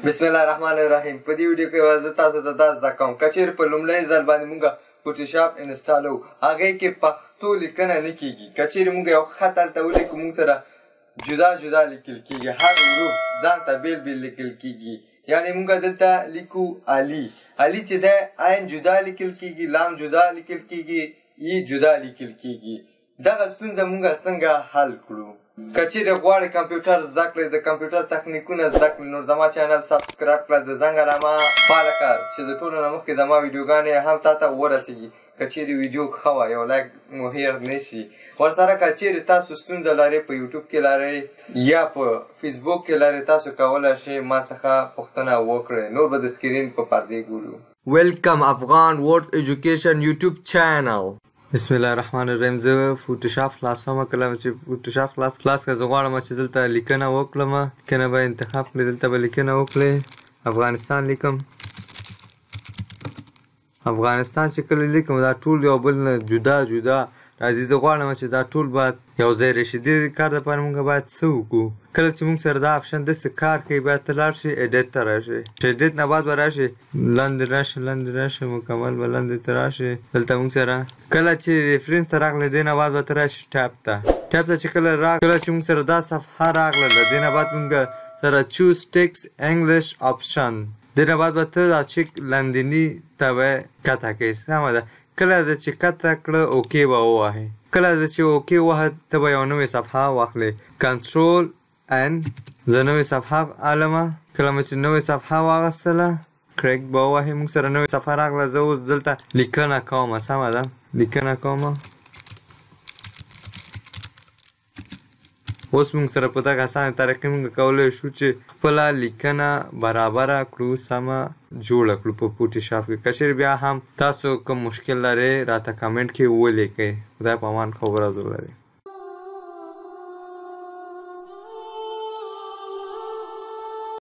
بسم الله الرحمن الرحیم. په دې ویډیو کې وازه تاسو ته دا زده کوم که چیرې په لومړی ځل باندې مونږ فوټوشاپ انسټالوو هغې کې پښتو لیکنه نه کیږي. که چیرې مونږ یو خط هلته ولیکو مونږ سره جدا جدا لیکل کیږي، هر حروف ځان ته بیل بیل لیکل کیږي. یعنې مونږ دلته لیکو علي، علي چې دی عین جدا لیکل کیږي، لام جدا لیکل کیږي، ای جدا لیکل کیږي. دغه ستونزه مونږ څنګه حل کړو؟ که چیرې غواړې کمپیوټر زده کړې، د کمپیوټر تخنیکونه زده کړې، نو زما چینل سبسکرایب کړه، د زنګ علامه فعاله کړه چې د ټولو نه مخکې زما ویډیوګانې هم تا ته ورسېږي. که چیرې ویډیو ښه وه یو لایک مو هیر نه شي. ورسره که چیرې تاسو ستونزه لرئ په یوټیوب کې لرئ یا په فیسبوک کې لرئ، تاسو کولی شئ ما څخه پوښتنه وکړئ. نور به د سکرین په پردې ګورو. ویلکم افغان ورډ ایجوکیشن یوټیوب چینل. بسم الله الرحمن الرحیم. زه فوټوشاپ خلاصوم. کله چې فوټوشاپ خلاص کړه زه غواړم چې دلته لیکنه وکړم، لیکنه به انتخاب کړئ، دلته به لیکنه وکړئ افغانستان لیکم. افغانستان چې کله لیکم دا ټول یو بل نه جدا جدا راځي. زه غواړم چې دا ټول باید یو ځای راشي. دې کار دپاره مونږ باید څه وکړو؟ کله چې مونږ سره دا آپشن داسې کار کوي باید ته لاړ شي ایډیټ ته راشي. چې ایډیټ نه بعد به راشي لاندې راشي مکمل به لاندې ته راشي. دلته مونږ سره کله چې ریفرنس ته راغلی دې نه بعد به ته راشي ټیپ ته چې کله چې مونږ سره دا صفحه راغله دې نه بعد مونږ سره چوز ټیکس انګلیش آپشن دې نه بعد به ته دا چیک لاندیني ته به کته کوې. سمه ده. کله د چې کته کړه اوکې به ووهې. کله د چې اوکې ووهه ته به یو نوې صفحه واخلې. کنټرول ان زه نوې صفحه علمه. کله مې چې نوې صفحه واخیستله کریک به ووهې. مونږ سره نوې صفحه راغله. زه اوس دلته لیکنه کومه. سمه ده. لیکنه کومه. اوس مونږ سره په دغه اسانه طریقې مونږ کولی شو چې خپله لیکنه برابره کړو، سمه جوړه کړو په فوټوشاپ کې. که چیرې بیا هم تاسو کوم مشکل لرئ راته کمنټ کې ولیکئ. خدای په امان. ښه ورځ ولرئ.